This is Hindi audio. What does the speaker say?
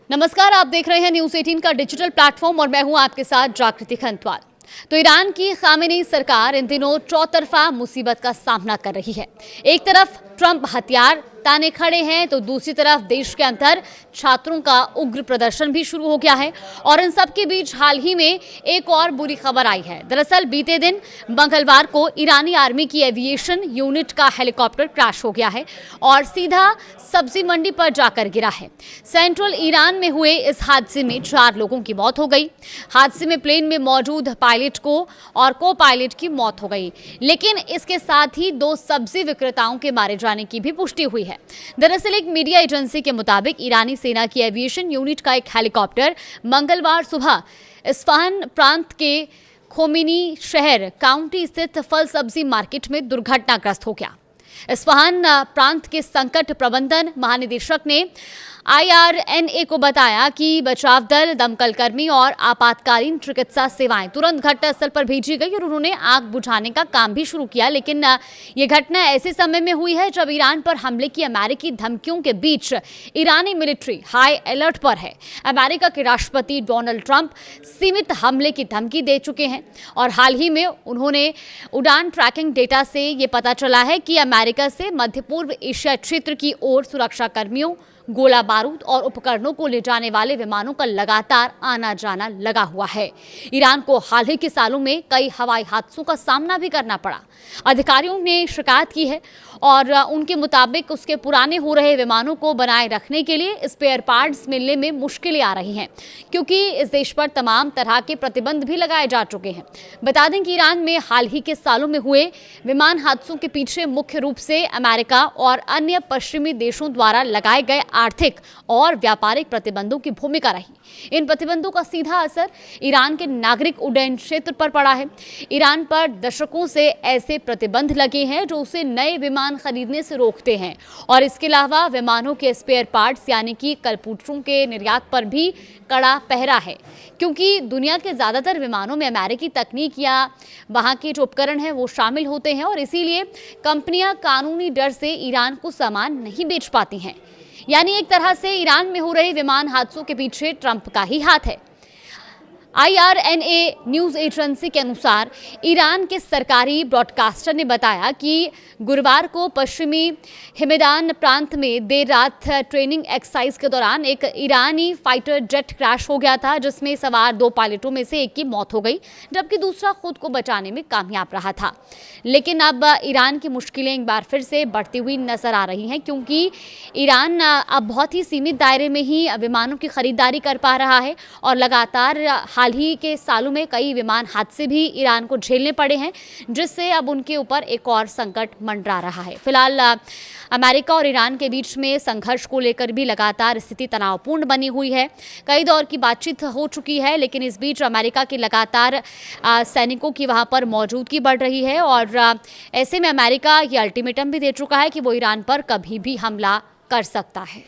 नमस्कार, आप देख रहे हैं न्यूज़ 18 का डिजिटल प्लेटफॉर्म और मैं हूं आपके साथ जागृति खंतवाल। तो ईरान की खामेनी सरकार इन दिनों चौतरफा मुसीबत का सामना कर रही है। एक तरफ ट्रंप हथियार ताने खड़े हैं तो दूसरी तरफ देश के अंदर छात्रों का उग्र प्रदर्शन भी शुरू हो गया है। और इन सब के बीच हाल ही में एक और बुरी खबर आई है। दरअसल बीते दिन मंगलवार को ईरानी आर्मी की एविएशन यूनिट का हेलीकॉप्टर क्रैश हो गया है और सीधा सब्जी मंडी पर जाकर गिरा है। सेंट्रल ईरान में हुए इस हादसे में 4 लोगों की मौत हो गई। हादसे में प्लेन में मौजूद पायलट को और को पायलट की मौत हो गई, लेकिन इसके साथ ही 2 सब्जी विक्रेताओं के मारे जाने की भी पुष्टि हुई है। दरअसल एक मीडिया एजेंसी के मुताबिक ईरानी सेना की एविएशन यूनिट का एक हेलीकॉप्टर मंगलवार सुबह इस्फहान प्रांत के खोमेनी शहर काउंटी स्थित फल सब्जी मार्केट में दुर्घटनाग्रस्त हो गया। इस्फहान प्रांत के संकट प्रबंधन महानिदेशक ने IRNA को बताया कि बचाव दल, दमकल कर्मी और आपातकालीन चिकित्सा सेवाएं तुरंत घटनास्थल पर भेजी गई और उन्होंने आग बुझाने का काम भी शुरू किया। लेकिन ये घटना ऐसे समय में हुई है जब ईरान पर हमले की अमेरिकी धमकियों के बीच ईरानी मिलिट्री हाई अलर्ट पर है। अमेरिका के राष्ट्रपति डोनाल्ड ट्रंप सीमित हमले की धमकी दे चुके हैं और हाल ही में उन्होंने उड़ान ट्रैकिंग डेटा से ये पता चला है कि अमेरिका से मध्य पूर्व एशिया क्षेत्र की ओर सुरक्षा कर्मियों, गोला बारूद और उपकरणों को ले जाने वाले विमानों का लगातार आना जाना लगा हुआ है। ईरान को हाल ही के सालों में कई हवाई हादसों का सामना भी करना पड़ा। अधिकारियों ने शिकायत की है और उनके मुताबिक उसके पुराने हो रहे विमानों को बनाए रखने के लिए स्पेयर पार्ट्स मिलने में मुश्किलें आ रही हैं, क्योंकि इस देश पर तमाम तरह के प्रतिबंध भी लगाए जा चुके हैं। बता दें कि ईरान में हाल ही के सालों में हुए विमान हादसों के पीछे मुख्य रूप से अमेरिका और अन्य पश्चिमी देशों द्वारा लगाए गए आर्थिक और व्यापारिक प्रतिबंधों की भूमिका रही। इन प्रतिबंधों का सीधा असर ईरान के नागरिक उड्डयन क्षेत्र पर पड़ा है। ईरान पर दशकों से ऐसे प्रतिबंध लगे हैं जो उसे नए विमान खरीदने से रोकते हैं और इसके अलावा विमानों के स्पेयर पार्ट्स यानी कि कलपुर्जों के निर्यात पर भी कड़ा पहरा है, क्योंकि दुनिया के ज़्यादातर विमानों में अमेरिकी तकनीक या वहाँ के जो उपकरण हैं वो शामिल होते हैं और इसीलिए कंपनियां कानूनी डर से ईरान को सामान नहीं बेच पाती हैं। यानी एक तरह से ईरान में हो रहे विमान हादसों के पीछे ट्रंप का ही हाथ है। IRNA न्यूज़ एजेंसी के अनुसार ईरान के सरकारी ब्रॉडकास्टर ने बताया कि गुरुवार को पश्चिमी हिमेदान प्रांत में देर रात ट्रेनिंग एक्सरसाइज के दौरान एक ईरानी फाइटर जेट क्रैश हो गया था, जिसमें सवार 2 पायलटों में से एक की मौत हो गई, जबकि दूसरा खुद को बचाने में कामयाब रहा था। लेकिन अब ईरान की मुश्किलें एक बार फिर से बढ़ती हुई नजर आ रही हैं, क्योंकि ईरान अब बहुत ही सीमित दायरे में ही विमानों की खरीदारी कर पा रहा है और लगातार हाल ही के सालों में कई विमान हादसे भी ईरान को झेलने पड़े हैं, जिससे अब उनके ऊपर एक और संकट मंडरा रहा है। फिलहाल अमेरिका और ईरान के बीच में संघर्ष को लेकर भी लगातार स्थिति तनावपूर्ण बनी हुई है। कई दौर की बातचीत हो चुकी है, लेकिन इस बीच अमेरिका के लगातार सैनिकों की वहां पर मौजूदगी बढ़ रही है और ऐसे में अमेरिका ये अल्टीमेटम भी दे चुका है कि वो ईरान पर कभी भी हमला कर सकता है।